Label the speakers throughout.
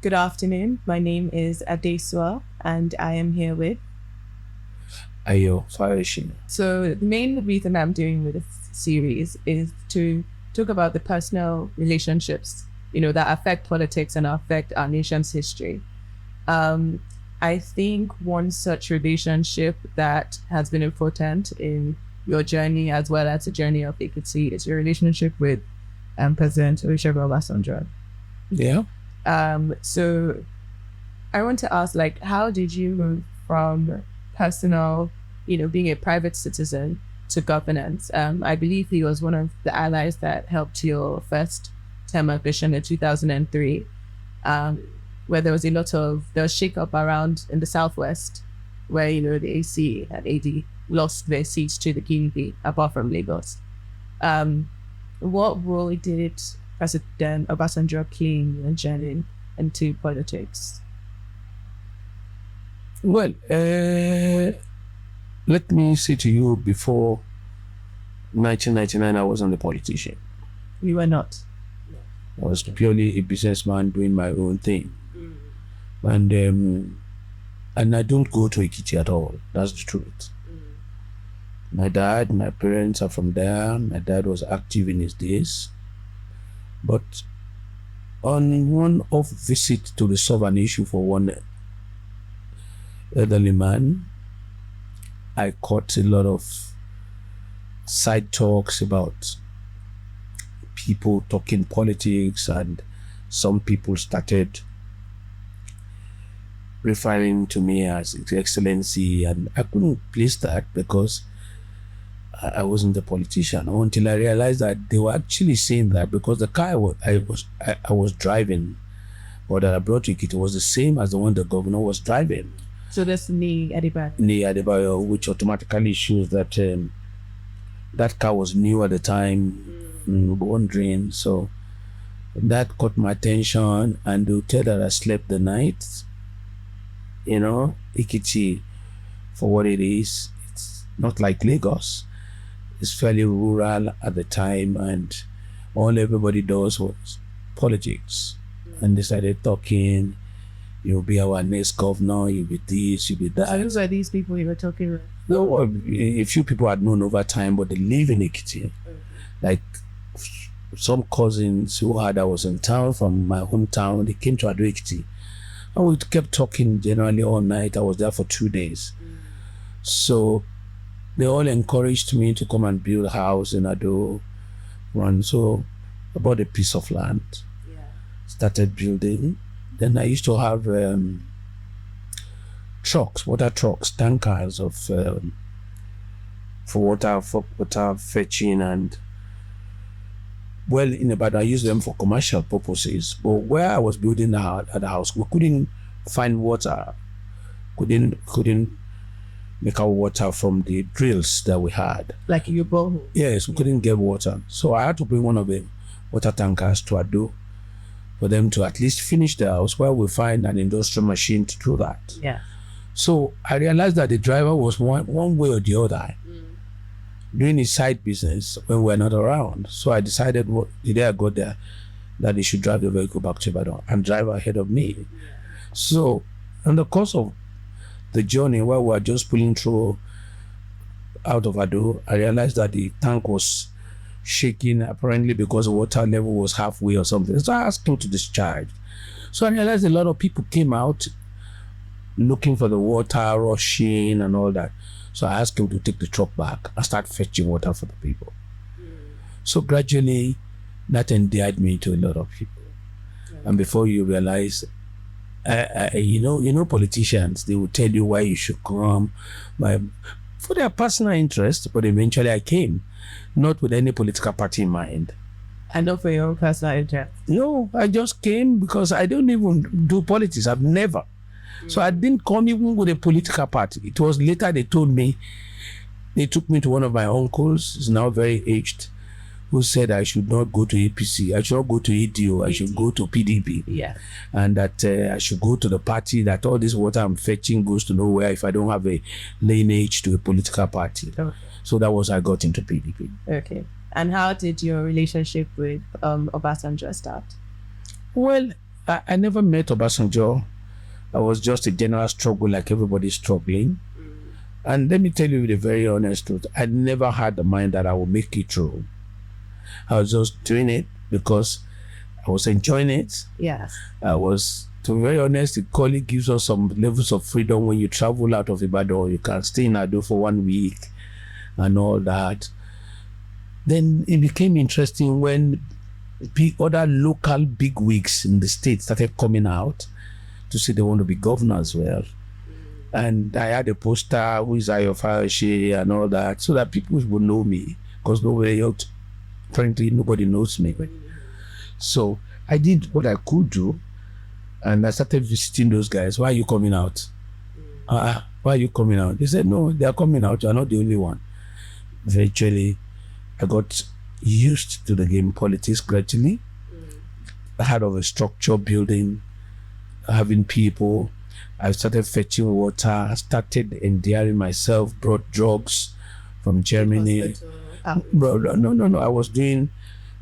Speaker 1: Good afternoon. My name is Adeswa, and I am here with.
Speaker 2: Ayo Fayose.
Speaker 1: So the main reason I'm doing with this series is to talk about the personal relationships, that affect politics and affect our nation's history. I think one such relationship that has been important in your journey as well as the journey of Ekiti is your relationship with President Olusegun Obasanjo.
Speaker 2: Yeah.
Speaker 1: So I want to ask, how did you move from personal, being a private citizen to governance? I believe he was one of the allies that helped your first term ambition in 2003, where there was shake-up around in the Southwest, where, the AC and AD lost their seats to the PDP, apart from Lagos. What role did President Obasanjo play in your journey into politics?
Speaker 2: Well, let me say to you, before 1999, I wasn't a politician.
Speaker 1: You were not?
Speaker 2: I was purely a businessman doing my own thing. And I don't go to Ekiti at all. That's the truth. My parents are from there. My dad was active in his days. But on one off visit to resolve an issue for one elderly man, I caught a lot of side talks about people talking politics, and some people started referring to me as His Excellency, and I couldn't place that because I wasn't a politician until I realized that they were actually saying that because the car I was driving, or that I brought to Ekiti, was the same as the one the governor was driving.
Speaker 1: So that's Ni Adebayo.
Speaker 2: Ni Adebayo, which automatically shows that that car was new at the time, wondering. So that caught my attention, and the hotel that I slept the night, Ekiti, for what it is, it's not like Lagos. It's fairly rural at the time, and all everybody does was politics. And they started talking, you'll be our next governor, you'll be this, you'll be that.
Speaker 1: So those are these people you were talking with?
Speaker 2: No, a few people I'd known over time, but they live in Ekiti. Like some cousins who I was in town from my hometown, they came to Ado Ekiti. And we kept talking generally all night. I was there for 2 days. So they all encouraged me to come and build a house in Ado. And so I bought a piece of land, started building. Then I used to have water trucks, tankers of for water fetching, and in about I used them for commercial purposes. But where I was building at the house, we couldn't find water. Couldn't make our water from the drills that we had.
Speaker 1: Like your borehole?
Speaker 2: Yes, we couldn't get water. So I had to bring one of the water tankers to Ado for them to at least finish the house, where we find an industrial machine to do that.
Speaker 1: Yeah.
Speaker 2: So I realized that the driver was one way or the other doing his side business when we're not around. So I decided the day I got there that he should drive the vehicle back to Ibadan and drive ahead of me. So in the course of the journey, where we were just pulling through out of Ado, I realized that the tank was shaking, apparently because the water level was halfway or something. So I asked him to discharge. So I realized a lot of people came out looking for the water, rushing and all that. So I asked him to take the truck back and start fetching water for the people. So gradually, that endeared me to a lot of people. And before you realize, politicians, they will tell you why you should come for their personal interest, but eventually I came, not with any political party in mind.
Speaker 1: And not for your own personal interest?
Speaker 2: No, I just came because I don't even do politics. I've never. So I didn't come even with a political party. It was later they told me, they took me to one of my uncles, who's now very aged, who said I should not go to APC, I should not go to EDO, I should go to PDP.
Speaker 1: Yeah.
Speaker 2: And that I should go to the party, that all this water I'm fetching goes to nowhere if I don't have a lineage to a political party.
Speaker 1: Okay.
Speaker 2: So that was how I got into PDP.
Speaker 1: Okay. And how did your relationship with Obasanjo start?
Speaker 2: Well, I never met Obasanjo. I was just a general struggle like everybody's struggling. And let me tell you the very honest truth. I never had the mind that I would make it through. I was just doing it because I was enjoying it.
Speaker 1: Yes.
Speaker 2: I was, to be very honest, the colleague gives us some levels of freedom when you travel out of Ibadan. You can stay in Ado for 1 week and all that. Then it became interesting when other local big wigs in the state started coming out to say they want to be governor as well. And I had a poster who is Ayo Fayose and all that, so that people would know me, because frankly, nobody knows me. So I did what I could do, and I started visiting those guys. Why are you coming out? Why are you coming out? They said, no, they are coming out. You are not the only one. Eventually, I got used to the game politics gradually. I had of a structure building, having people. I started fetching water, started endearing myself, brought drugs from Germany. No. I was doing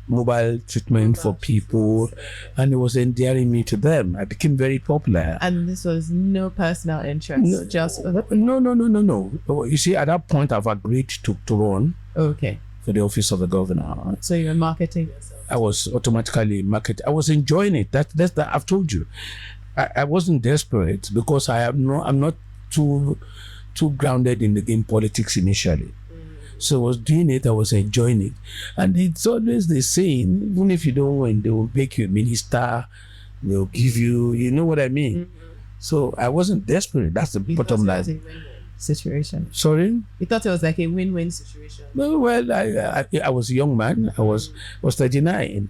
Speaker 2: mobile treatment for people, and it was endearing me to them. I became very popular.
Speaker 1: And this was no personal interest,
Speaker 2: No.
Speaker 1: just...
Speaker 2: No. You see, at that point, I've agreed to run
Speaker 1: Okay.
Speaker 2: for the office of the governor.
Speaker 1: So you're marketing yourself.
Speaker 2: I was automatically marketed. I was enjoying it. That's that. I've told you. I wasn't desperate because I'm not too grounded in the game politics initially. So I was doing it, I was enjoying it. And it's always the same, even if you don't win, they will make you a minister, they'll give you, you know what I mean? So I wasn't desperate. That's the bottom line.
Speaker 1: It was a win-win situation.
Speaker 2: Sorry?
Speaker 1: You thought it was like a win-win situation?
Speaker 2: No, well, I was a young man. I was 39.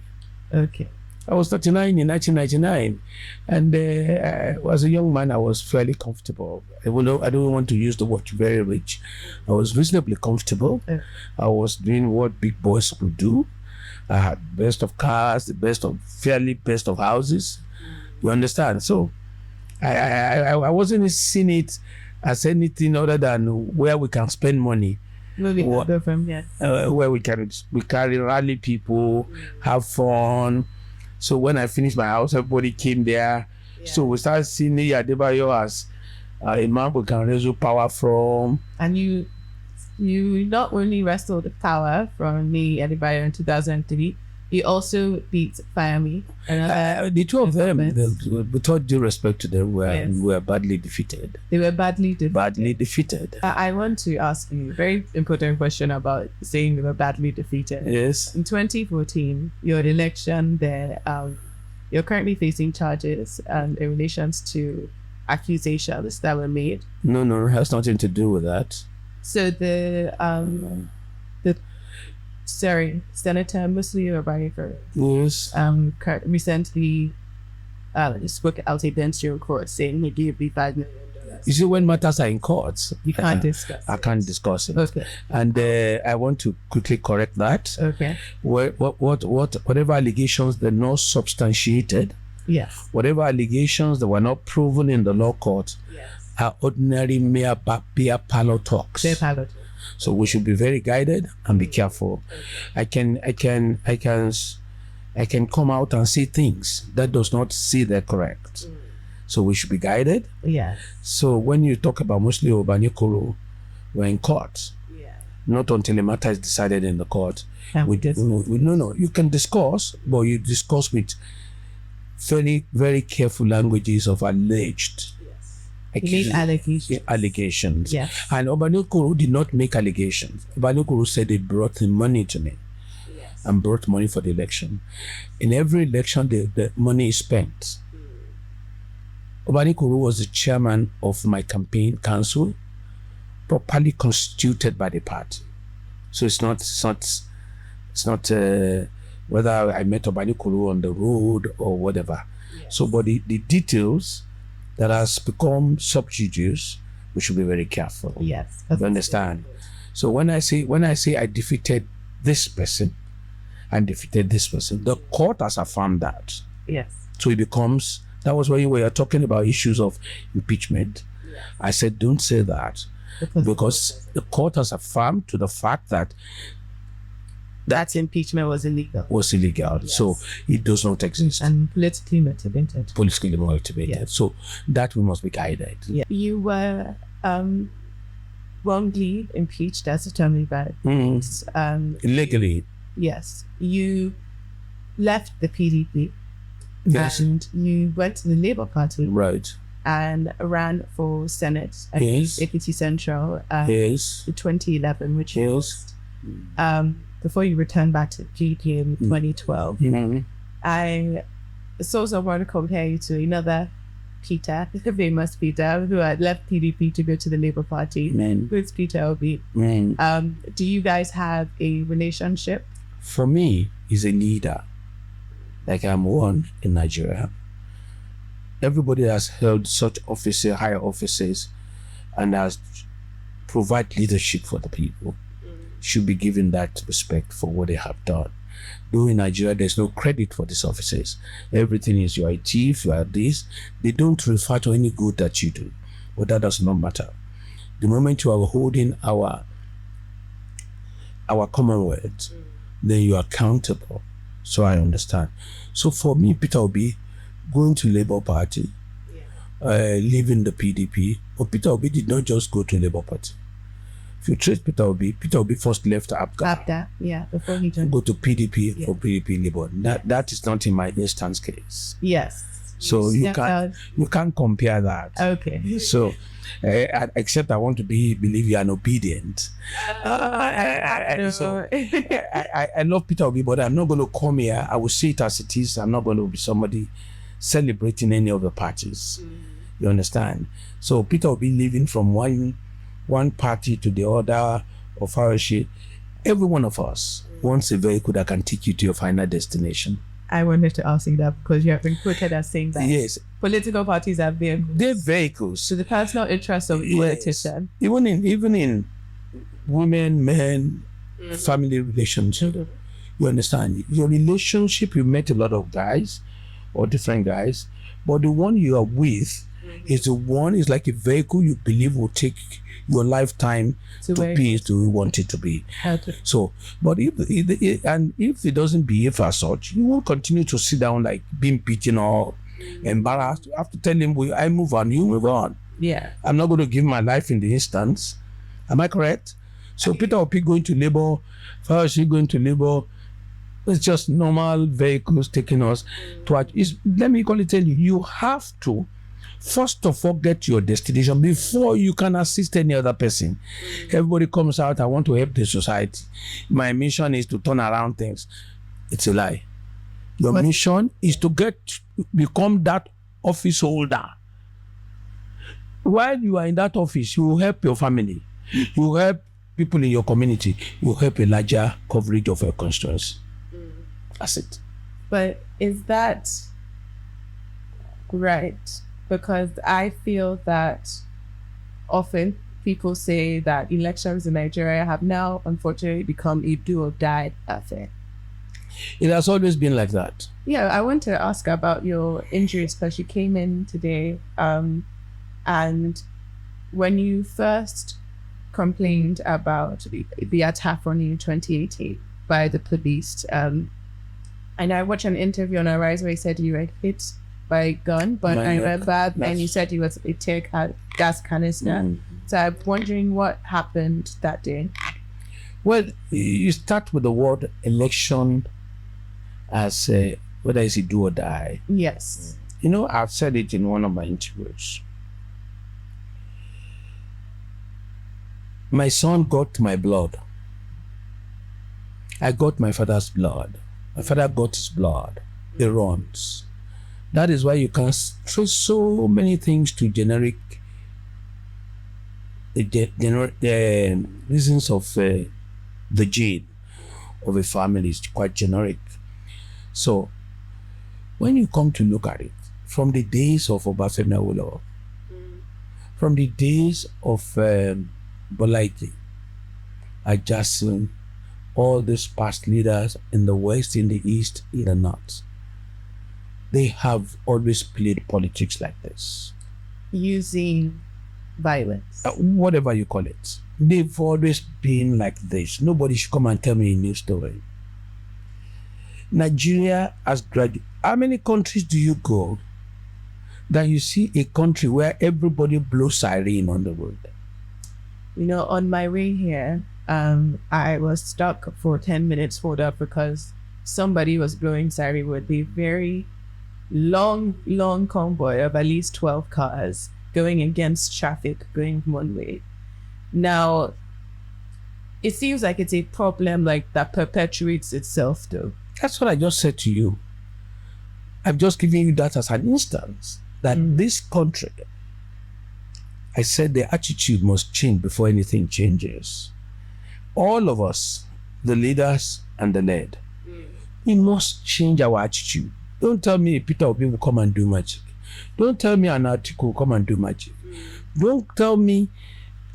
Speaker 1: Okay.
Speaker 2: I was 39 in 1999, and as a young man, I was fairly comfortable. Even though I don't want to use the word very rich, I was reasonably comfortable. I was doing what big boys could do. I had the best of cars, the best of houses. You understand? So I wasn't seeing it as anything other than where we can spend money.
Speaker 1: Moving go from here.
Speaker 2: Where we can rally people, have fun. So when I finished my house, everybody came there. Yeah. So we started seeing Adebayo as a man we can wrestle power from.
Speaker 1: And you not only wrestled the power from me, Adebayo, in 2003, you also beat Fayemi.
Speaker 2: The two of them, with all due respect to them, were badly defeated.
Speaker 1: They were badly defeated.
Speaker 2: Badly defeated.
Speaker 1: I want to ask you a very important question about saying they were badly defeated.
Speaker 2: Yes.
Speaker 1: In 2014, your election there, you're currently facing charges in relation to accusations that were made.
Speaker 2: No, it has nothing to do with that.
Speaker 1: So Senator Musliu Abanifor,
Speaker 2: yes,
Speaker 1: recently spoke out against your court saying he gave the $5 million.
Speaker 2: You see, when matters are in courts,
Speaker 1: you can't discuss.
Speaker 2: I can't discuss it.
Speaker 1: Okay.
Speaker 2: And I want to quickly correct that.
Speaker 1: Okay.
Speaker 2: Whatever allegations they're not substantiated.
Speaker 1: Yes.
Speaker 2: Whatever allegations that were not proven in the law court.
Speaker 1: Yes.
Speaker 2: Are ordinary mere parlor talks.
Speaker 1: They're parlor talks.
Speaker 2: So we should be very guided and be careful. I can come out and say things that does not say they're correct. So we should be guided.
Speaker 1: Yeah.
Speaker 2: So when you talk about Musliu Abanifor, we're in court.
Speaker 1: Yeah.
Speaker 2: Not until a matter is decided in the court.
Speaker 1: No.
Speaker 2: You can discuss, but you discuss with very, very careful languages of alleged.
Speaker 1: He made allegations.
Speaker 2: Yes. And Abanifor did not make allegations. Abanifor said they brought the money to me. Yes. And brought money for the election. In every election, the money is spent. Abanifor was the chairman of my campaign council, properly constituted by the party. So it's not whether I met Abanifor on the road or whatever. Yes. So, but the details that has become sub judice, we should be very careful.
Speaker 1: Yes.
Speaker 2: You understand? So when I say I defeated this person and defeated this person, the court has affirmed that.
Speaker 1: Yes.
Speaker 2: So it becomes, that was when you were talking about issues of impeachment. Yes. I said, don't say that. Because the court has affirmed to the fact that
Speaker 1: That impeachment was illegal.
Speaker 2: Was illegal. Yes. So it does not exist.
Speaker 1: And politically motivated.
Speaker 2: Politically motivated. Yes. So that we must be guided.
Speaker 1: Yeah. You were wrongly impeached as a term limit.
Speaker 2: Illegally.
Speaker 1: Yes. You left the PDP.
Speaker 2: Yes.
Speaker 1: And you went to the Labour Party.
Speaker 2: Right.
Speaker 1: And ran for Senate at Ekiti Central in 2011, which is before you returned back to PDP in 2012. I saw someone compare you to another Peter, the famous Peter, who had left PDP to go to the Labour Party. Who's Peter Obi? Do you guys have a relationship?
Speaker 2: For me, he's a leader. Like I'm one in Nigeria. Everybody has held such offices, higher offices, and has provide leadership for the people should be given that respect for what they have done. Though in Nigeria, there's no credit for these offices. Everything is you are a thief, you are this. They don't refer to any good that you do, but that does not matter. The moment you are holding our commonwealth, then you are accountable. So I understand. So for me, Peter Obi, going to Labour Party, leaving the PDP, but Peter Obi did not just go to Labour Party. If you trace Peter Obi first left APGA.
Speaker 1: Before he joined.
Speaker 2: Go to PDP for PDP Labour. That is not in my instance case.
Speaker 1: Yes.
Speaker 2: So you can't compare that.
Speaker 1: Okay.
Speaker 2: So except I want to believe you are obedient. So I love Peter Obi, but I'm not going to come here. I will see it as it is. I'm not going to be somebody celebrating any of the parties. You understand? So Peter Obi leaving from one party to the other, or Fayose, every one of us wants a vehicle that can take you to your final destination.
Speaker 1: I wanted to ask you that because you have been quoted as saying that
Speaker 2: yes,
Speaker 1: political parties are vehicles.
Speaker 2: They're vehicles
Speaker 1: to the personal interests of the politician.
Speaker 2: Even in women, men, family relationships. You understand? Your relationship, you met a lot of guys or different guys, but the one you are with is the one is like a vehicle you believe will take your lifetime to be to you want it to be. So, but if it doesn't behave as such, you won't continue to sit down like being beaten or embarrassed. You have to tell him, I move on, you move on.
Speaker 1: Yeah.
Speaker 2: I'm not going to give my life in the instance. Am I correct? So Peter Obi going to Labour, Fayose going to Labour, it's just normal vehicles taking us to let me tell you, you have to first of all get your destination before you can assist any other person. Everybody comes out, I want to help the society. My mission is to turn around things. It's a lie. Your mission is to become that office holder. While you are in that office, you will help your family. You will help people in your community. You will help a larger coverage of your constituency. That's it.
Speaker 1: But is that right? Because I feel that often people say that elections in Nigeria have now unfortunately become a do or die affair.
Speaker 2: It has always been like that.
Speaker 1: Yeah, I want to ask about your injuries because you came in today and when you first complained about the attack on you in 2018 by the police, and I watched an interview on Arise where you said you were hit by a gun, but I remember, and you said it was a tear gas canister. So I'm wondering what happened that day.
Speaker 2: Well, you start with the word election as whether it's a do or die.
Speaker 1: Yes.
Speaker 2: You know, I've said it in one of my interviews. My son got my blood. I got my father's blood. My father got his blood. It runs. That is why you can trace so many things to generic reasons of the gene of a family is quite generic. So when you come to look at it, from the days of Obafemi Awolowo, from the days of Bolaji, Ajasin, all these past leaders in the West, in the East, in the North, they have always played politics like this.
Speaker 1: Using violence.
Speaker 2: Whatever you call it. They've always been like this. Nobody should come and tell me a new story. Nigeria has graduated. How many countries do you go that you see a country where everybody blows siren on the road?
Speaker 1: You know, on my way here, I was stuck for 10 minutes hold up because somebody was blowing siren with a very long convoy of at least 12 cars going against traffic going one way. Now, it seems like it's a problem like that perpetuates itself though.
Speaker 2: That's what I just said to you. I'm just giving you that as an instance that this country, I said the attitude must change before anything changes. All of us, the leaders and the led, we must change our attitude. Don't tell me Peter Obi will come and do magic. Don't tell me an article will come and do magic. Don't tell me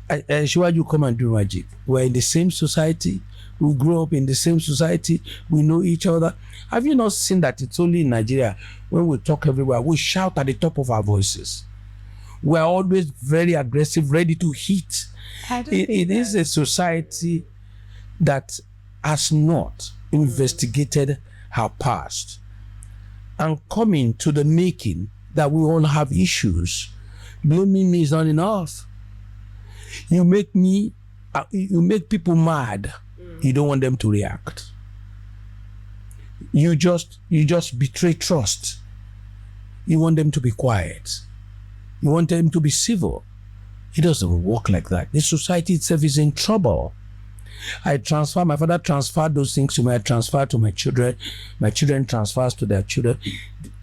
Speaker 2: Shiwaju will come and do magic. We're in the same society. We grew up in the same society. We know each other. Have you not seen that it's only in Nigeria when we talk everywhere, we shout at the top of our voices. We're always very aggressive, ready to hit. It is a society that has not investigated her past and coming to the making that we all have issues. Blaming me is not enough. You make people mad. You don't want them to react. You just betray trust. You want them to be quiet. You want them to be civil. It doesn't work like that. The society itself is in trouble. My father transferred those things to me. I transfer to my children. My children transfers to their children.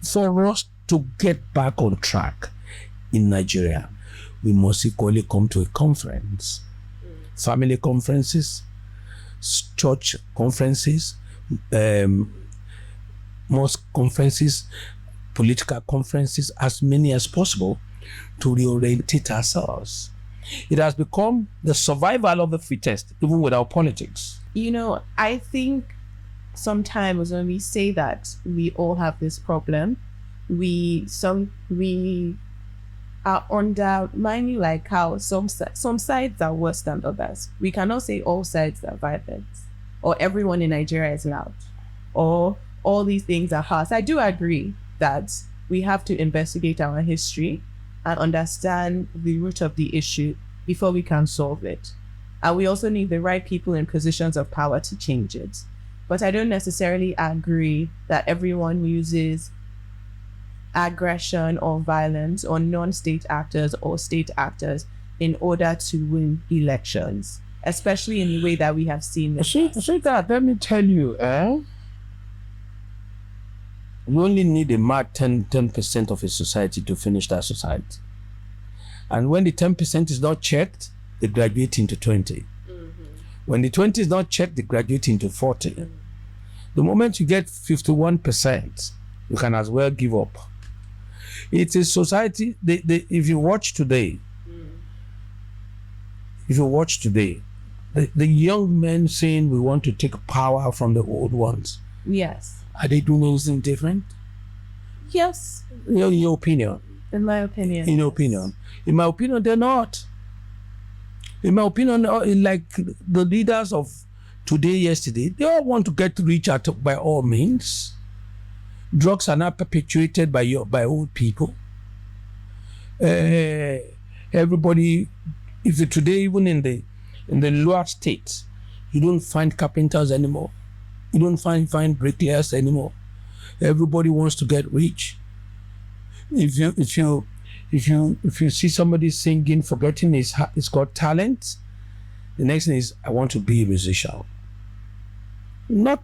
Speaker 2: For us to get back on track in Nigeria, we must equally come to a conference. Family conferences, church conferences, mosque conferences, political conferences, as many as possible, to reorientate ourselves. It has become the survival of the fittest, even without politics.
Speaker 1: You know, I think sometimes when we say that we all have this problem, we are undermining like how some sides are worse than others. We cannot say all sides are violent, or everyone in Nigeria is loud, or all these things are harsh. I do agree that we have to investigate our history and understand the root of the issue before we can solve it. And we also need the right people in positions of power to change it. But I don't necessarily agree that everyone uses aggression or violence on non-state actors or state actors in order to win elections, especially in the way that we have seen this.
Speaker 2: See that, let me tell you, you only need a mad 10% of a society to finish that society. And when the 10% is not checked, they graduate into 20. When the 20 is not checked, they graduate into 40. The moment you get 51%, you can as well give up. It's a society, if you watch today, the young men saying we want to take power from the old ones.
Speaker 1: Yes.
Speaker 2: Are they doing anything different?
Speaker 1: Yes.
Speaker 2: In your opinion?
Speaker 1: In my opinion.
Speaker 2: In your opinion? In my opinion, they're not. In my opinion, like the leaders of today, yesterday, they all want to get rich by all means. Drugs are not perpetuated by old people. Everybody, if today, even in the lower states, you don't find carpenters anymore. You don't find bricklayers anymore. Everybody wants to get rich. If you see somebody singing, forgetting he's got talent, the next thing is, I want to be a musician. Not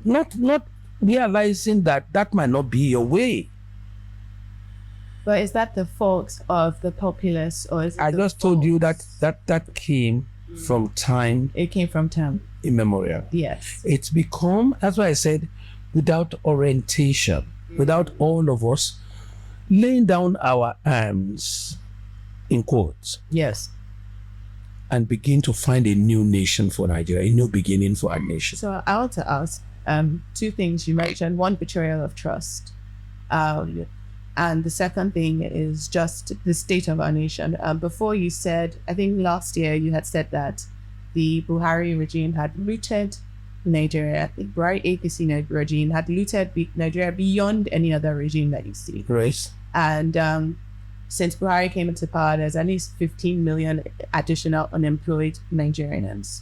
Speaker 2: realizing that might not be your way.
Speaker 1: But is that the fault of the populace, or is it
Speaker 2: I just told you that came from time.
Speaker 1: It came from time
Speaker 2: immemorial.
Speaker 1: Yes.
Speaker 2: It's become, that's why I said, without orientation, without all of us laying down our arms, in quotes.
Speaker 1: Yes.
Speaker 2: And begin to find a new nation for Nigeria, a new beginning for our nation.
Speaker 1: So I want to ask two things you mentioned. One, betrayal of trust. And the second thing is just the state of our nation. Before you said, I think last year you had said that the Buhari regime had looted Nigeria, the Buhari APC regime had looted Nigeria beyond any other regime that you see.
Speaker 2: Right.
Speaker 1: And since Buhari came into power, there's at least 15 million additional unemployed Nigerians.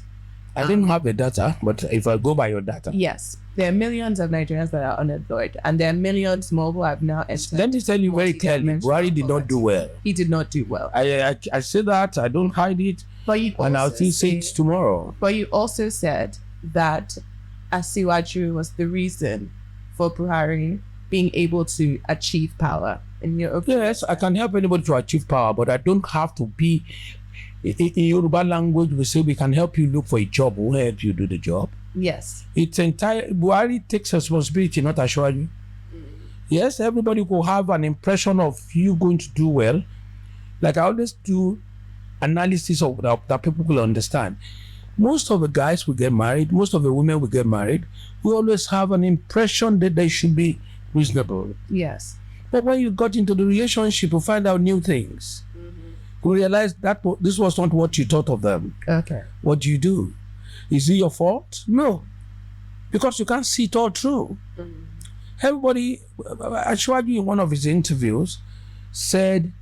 Speaker 2: I didn't have the data, but if I go by your data.
Speaker 1: Yes. There are millions of Nigerians that are unemployed, and there are millions more who have now entered.
Speaker 2: Let me tell you very clearly, Buhari did not do well.
Speaker 1: He did not do well.
Speaker 2: I say that, I don't hide it,
Speaker 1: But you
Speaker 2: and I'll
Speaker 1: also
Speaker 2: still say it tomorrow.
Speaker 1: But you also said that Asiwaju was the reason for Buhari being able to achieve power. In your opinion.
Speaker 2: Yes, I can help anybody to achieve power, but I don't have to be. In Yoruba language, we say we can help you look for a job. We'll help you do the job.
Speaker 1: Yes.
Speaker 2: It's entire. Buhari takes responsibility, not Asiwaju. Yes, everybody will have an impression of you going to do well. Like I always do analysis of that people will understand. Most of the guys will get married. Most of the women will get married. We always have an impression that they should be reasonable.
Speaker 1: Yes.
Speaker 2: But when you got into the relationship, you find out new things. You realize that this was not what you thought of them.
Speaker 1: Okay.
Speaker 2: What do you do? Is it your fault? No. Because you can't see it all through. Everybody, Ashwaju in one of his interviews said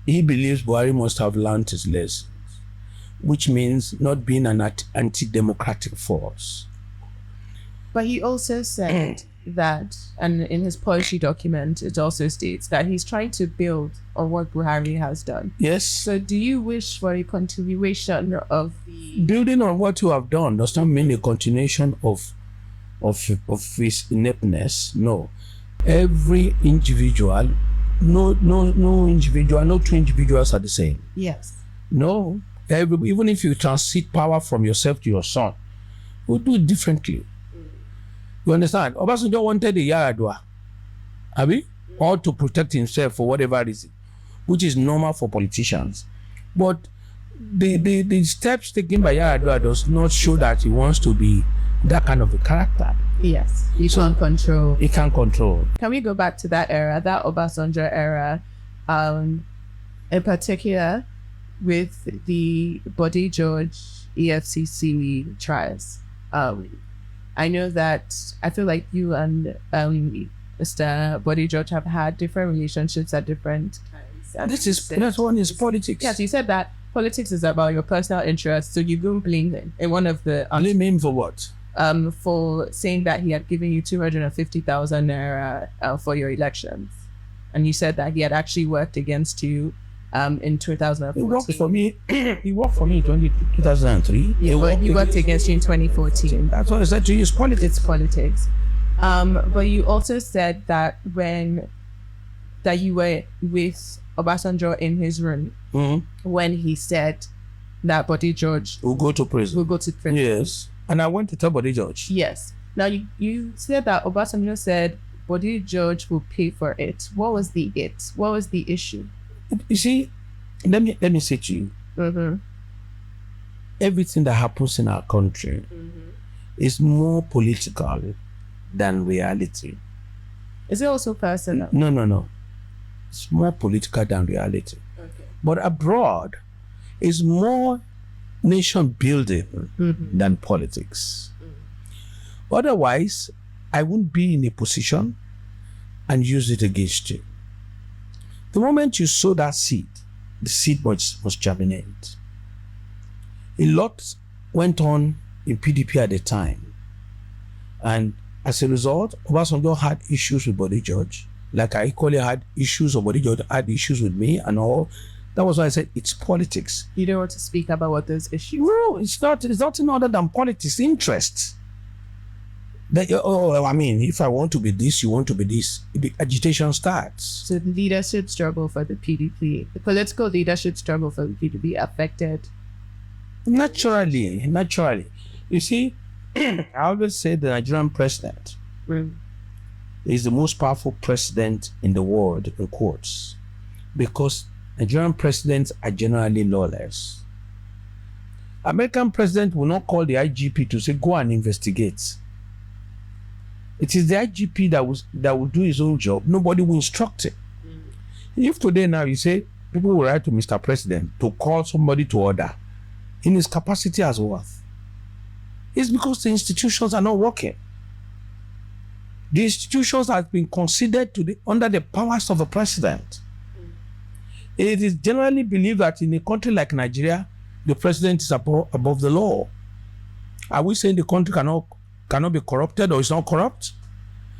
Speaker 2: he believes Buhari must have learned his lessons, which means not being an anti-democratic force.
Speaker 1: But he also said that, and in his policy document, it also states that he's trying to build on what Buhari has done.
Speaker 2: Yes.
Speaker 1: So do you wish for a continuation of the...
Speaker 2: Building on what you have done does not mean a continuation of his ineptness. No. Every individual, no individual, no two individuals are the same.
Speaker 1: Yes.
Speaker 2: No. Even if you transit power from yourself to your son, we'll do it differently. You understand? Obasanjo wanted a Yaradua, or to protect himself for whatever reason, which is normal for politicians. But the steps taken by Yaradua does not show that he wants to be that kind of a character.
Speaker 1: Yes, he can't control.
Speaker 2: He can't control.
Speaker 1: Can we go back to that era, that Obasanjo era, in particular with the Body George EFCC trials? I know that I feel like you and Mr. Body George have had different relationships at different times. And
Speaker 2: That's one is politics.
Speaker 1: Yes, you said that politics is about your personal interests, so you don't blame him. In one of the
Speaker 2: blame him for what?
Speaker 1: For saying that he had given you 250,000 naira for your elections, and you said that he had actually worked against you in 2014.
Speaker 2: He worked for me. He worked for me in 2003.
Speaker 1: Yeah, but he worked against you in 2014.
Speaker 2: That's what I said to you. It's politics.
Speaker 1: It's politics. But you also said that that you were with Obasanjo in his room when he said that Body George
Speaker 2: will go to prison. Yes. And I went to tell Body George.
Speaker 1: Yes. Now you said that Obasanjo said Body George will pay for it. What was the it? What was the issue?
Speaker 2: You see, let me say to you, everything that happens in our country is more political than reality.
Speaker 1: Is it also personal?
Speaker 2: No. It's more political than reality.
Speaker 1: Okay.
Speaker 2: But abroad, it's more nation building than politics. Otherwise, I wouldn't be in a position and use it against you. The moment you sow that seed, the seed must germinate. A lot went on in PDP at the time. And as a result, Obasanjo had issues with Body George. Like I equally had issues, or Body George had issues with me and all. That was why I said it's politics.
Speaker 1: You don't want to speak about what those issues?
Speaker 2: No, it's not. It's nothing other than politics, interests. If I want to be this, you want to be this. The agitation starts.
Speaker 1: So the leadership struggle for the PDP, the political leadership struggle for the PDP affected?
Speaker 2: Naturally. You see, I always say the Nigerian president is the most powerful president in the world in quotes, because Nigerian presidents are generally lawless. American president will not call the IGP to say, go and investigate. It is the IGP that will do his own job. Nobody will instruct it. If today now you say, people will write to Mr. President to call somebody to order, in his capacity as what? It's because the institutions are not working. The institutions have been considered under the powers of the president. It is generally believed that in a country like Nigeria, the president is above the law. Are we saying the country cannot be corrupted or is not corrupt?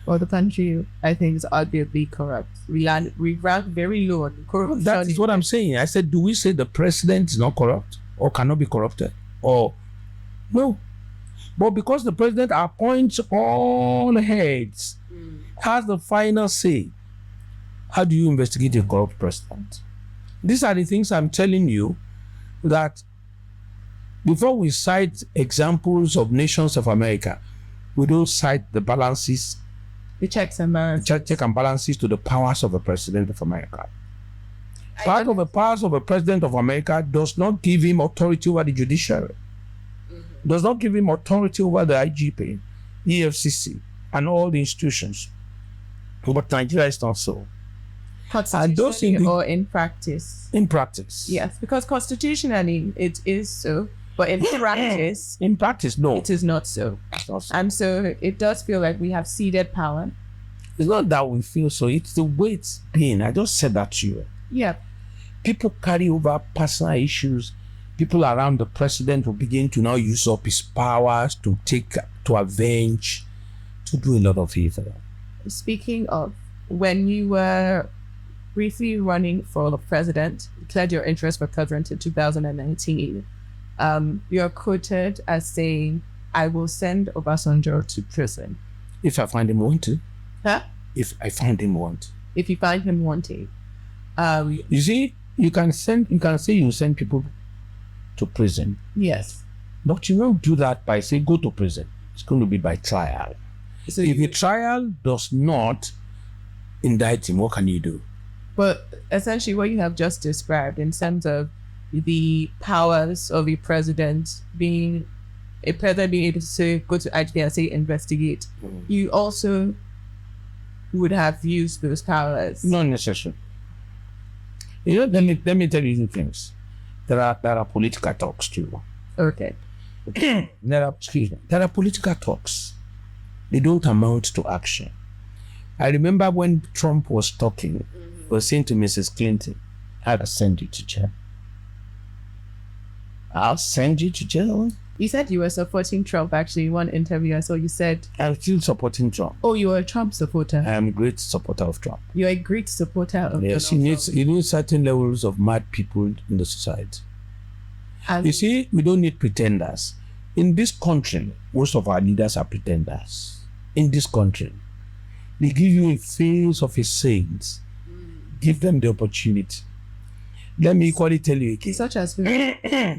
Speaker 1: Well, the country, I think, is arguably corrupt. We rank very low on corruption.
Speaker 2: That is what I'm saying. I said, do we say the president is not corrupt or cannot be corrupted? Or no. But because the president appoints all heads, has the final say, how do you investigate a corrupt president? These are the things I'm telling you, that before we cite examples of nations of America, we don't cite the balances,
Speaker 1: the checks and balances.
Speaker 2: Check and balances to the powers of the president of America. Part of the powers of the president of America does not give him authority over the judiciary, does not give him authority over the IGP, EFCC, and all the institutions. But Nigeria is not so.
Speaker 1: Constitutionally or in practice?
Speaker 2: In practice.
Speaker 1: Yes, because constitutionally it is so, but in practice...
Speaker 2: In practice, no.
Speaker 1: It is not so.
Speaker 2: It's not so.
Speaker 1: And so it does feel like we have ceded power.
Speaker 2: It's not that we feel so, it's the way it's been. I just said that to you.
Speaker 1: Yeah.
Speaker 2: People carry over personal issues. People around the president will begin to now use up his powers to avenge, to do a lot of evil. Speaking
Speaker 1: of, when you were briefly running for president, declared your interest for president in 2019, you're quoted as saying, "I will send Obasanjo to prison
Speaker 2: if I find him wanting."
Speaker 1: Huh?
Speaker 2: If I find him wanting.
Speaker 1: If you find him wanting.
Speaker 2: You see, you can say you send people to prison.
Speaker 1: Yes.
Speaker 2: But you don't do that by saying go to prison. It's going to be by trial. So if a trial does not indict him, what can you do?
Speaker 1: But essentially what you have just described in terms of the powers of a president being able to say, go to IGP and say investigate, you also would have used those powers.
Speaker 2: Not necessarily. You know, let me tell you two things. There are political talks too.
Speaker 1: Okay.
Speaker 2: There are political talks. They don't amount to action. I remember when Trump was talking, he was saying to Mrs. Clinton, "I'll send you to jail. I'll send you to jail."
Speaker 1: You said you were supporting Trump, actually, in one interview. I saw you said...
Speaker 2: I'm still supporting Trump.
Speaker 1: Oh, you're a Trump supporter.
Speaker 2: I am a great supporter of Trump.
Speaker 1: You're a great supporter of Trump.
Speaker 2: Yes, you need certain levels of mad people in the society. You see, we don't need pretenders. In this country, most of our leaders are pretenders. In this country, they give you a face of a saint. Give them the opportunity. Let me equally tell you again.
Speaker 1: Such as who?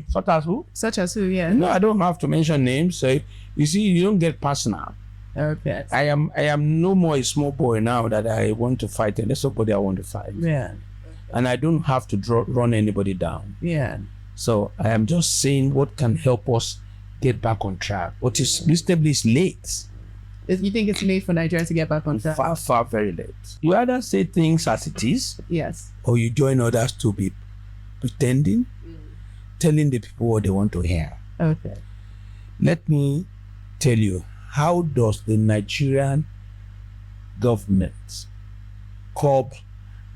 Speaker 2: Such as who?
Speaker 1: Such as who, yeah.
Speaker 2: No, I don't have to mention names. So, you see, you don't get personal.
Speaker 1: Okay.
Speaker 2: I am no more a small boy now that I want to fight, and there's somebody I want to fight.
Speaker 1: Yeah.
Speaker 2: And I don't have to run anybody down.
Speaker 1: Yeah.
Speaker 2: So I am just saying what can help us get back on track. What is reasonably late.
Speaker 1: You think it's late for Nigeria to get back on track?
Speaker 2: Far, far, very late. You either say things as it is,
Speaker 1: yes,
Speaker 2: or you join others to be pretending, telling the people what they want to hear.
Speaker 1: Okay.
Speaker 2: Let me tell you, how does the Nigerian government curb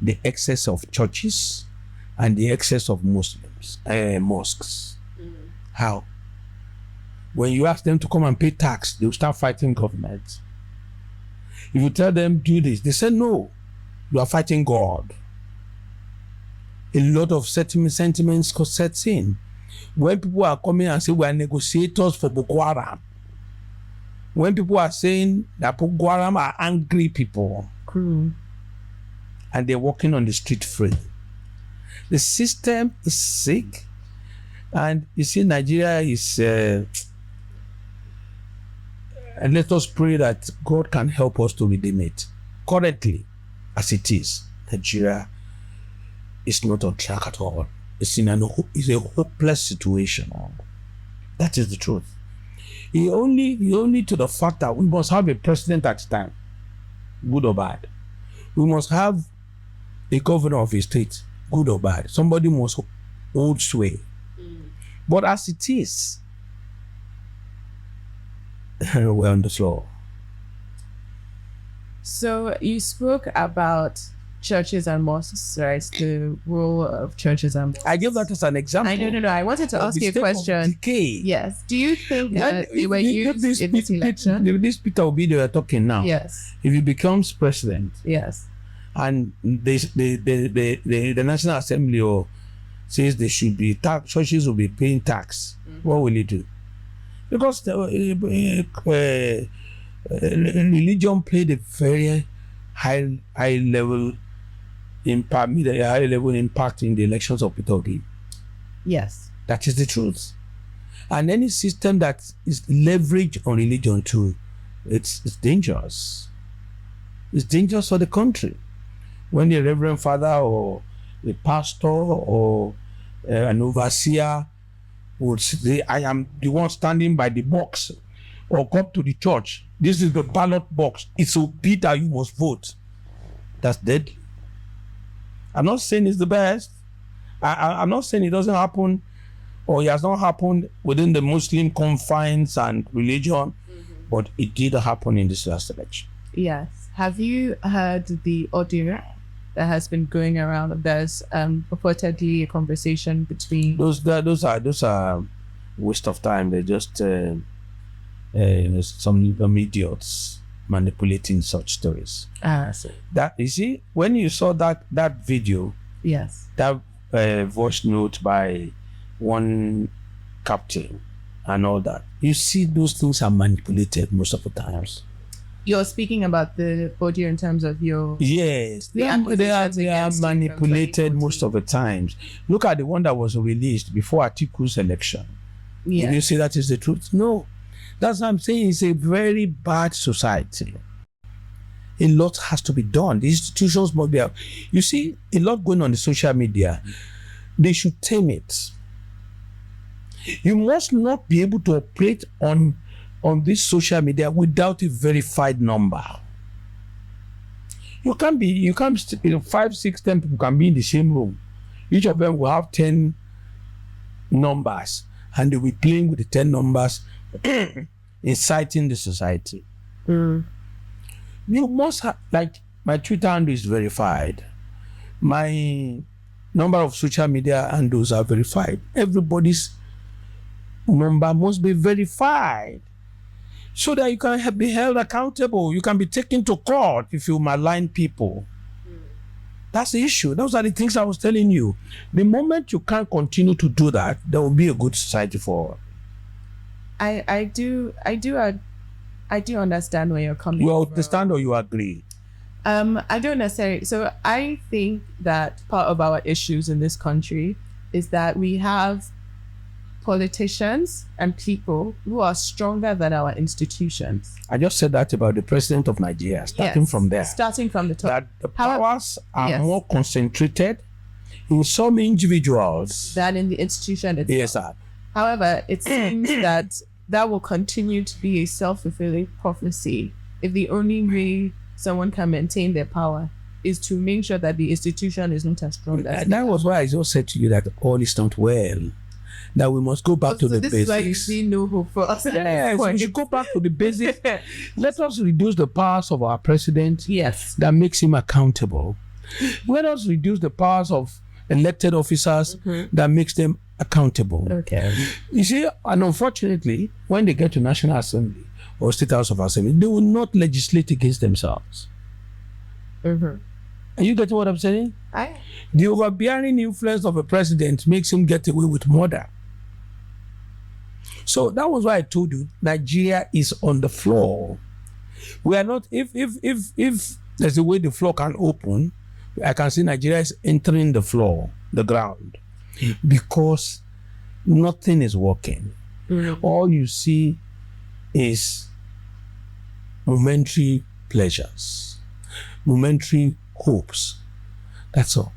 Speaker 2: the excess of churches and the excess of mosques? How? When you ask them to come and pay tax, they'll start fighting government. If you tell them do this, they say no, you are fighting God. A lot of sentiments sets in. When people are coming and say we are negotiators for Boko Haram, when people are saying that Boko Haram are angry people, and they're walking on the street free, the system is sick. And you see, Nigeria is, and let us pray that God can help us to redeem it. Currently, as it is, Nigeria is not on track at all. It's a hopeless situation. That is the truth. He only to the fact that we must have a president at the time, good or bad. We must have a governor of a state, good or bad. Somebody must hold sway. But as it is, were on the floor.
Speaker 1: So you spoke about churches and mosques, right? The role of churches and mosques.
Speaker 2: I give that as an example.
Speaker 1: No. I wanted to ask you a question.
Speaker 2: Decay.
Speaker 1: Yes. Do you think that they were used in this election?
Speaker 2: This Peter Obi they are talking now.
Speaker 1: Yes.
Speaker 2: If he becomes president,
Speaker 1: yes,
Speaker 2: and the National Assembly says they should be churches will be paying tax, what will he do? Because religion played a very high level impact, a high level impact in the elections of Peter Obi.
Speaker 1: Yes,
Speaker 2: that is the truth. And any system that is leveraged on religion too, it's dangerous. It's dangerous for the country. When a reverend father or a pastor or an overseer would say, I am the one standing by the box, or come to the church, this is the ballot box, it's so Peter, you must vote. That's deadly. I'm not saying it's the best. I'm not saying it doesn't happen, or it has not happened within the Muslim confines and religion, but it did happen in this last election.
Speaker 1: Yes. Have you heard the audio that has been going around? There's purportedly a conversation between
Speaker 2: those are waste of time. They're just some idiots manipulating such stories.
Speaker 1: So.
Speaker 2: That you see, when you saw that video,
Speaker 1: yes,
Speaker 2: that voice note by one captain and all that, you see those things are manipulated most of the times.
Speaker 1: You're speaking about the audio in terms of your...
Speaker 2: Yes, they are manipulated most of the times. Look at the one that was released before Atiku's election.
Speaker 1: Yes.
Speaker 2: Did you say that is the truth? No. That's what I'm saying. It's a very bad society. A lot has to be done. The institutions must be out. You see, a lot going on the social media. They should tame it. You must not be able to operate on this social media without a verified number. You can't 5, 6, 10 people can be in the same room. Each of them will have 10 numbers, and they'll be playing with the 10 numbers, inciting the society. You must have, like, my Twitter handle is verified. My number of social media handles are verified. Everybody's number must be verified, so that you can be held accountable. You can be taken to court if you malign people. That's the issue. Those are the things I was telling you. The moment you can't continue to do that, there will be a good society for.
Speaker 1: I do understand where you're coming from.
Speaker 2: You understand or you agree?
Speaker 1: I don't necessarily. So I think that part of our issues in this country is that we have politicians and people who are stronger than our institutions.
Speaker 2: I just said that about the president of Nigeria, starting from there.
Speaker 1: Starting from the top.
Speaker 2: That the powers are more concentrated in some individuals
Speaker 1: than in the institution itself.
Speaker 2: Yes, sir.
Speaker 1: However, it seems that will continue to be a self-fulfilling prophecy if the only way someone can maintain their power is to make sure that the institution is not as strong as
Speaker 2: that was why I just said to you that all is not well. That we must go back to the basics.
Speaker 1: This is why you see no hope for us.
Speaker 2: Yes, we should go back to the basics. Let us reduce the powers of our president.
Speaker 1: Yes.
Speaker 2: That makes him accountable. Let us reduce the powers of elected officers that makes them accountable.
Speaker 1: Okay.
Speaker 2: You see, and unfortunately, when they get to National Assembly or State House of Assembly, they will not legislate against themselves. Are you getting what I'm saying? The overbearing influence of a president makes him get away with murder. So that was why I told you Nigeria is on the floor. We are not. If there's a way the floor can open, I can see Nigeria is entering the floor, the ground, because nothing is working. All you see is momentary pleasures, momentary hopes. That's all.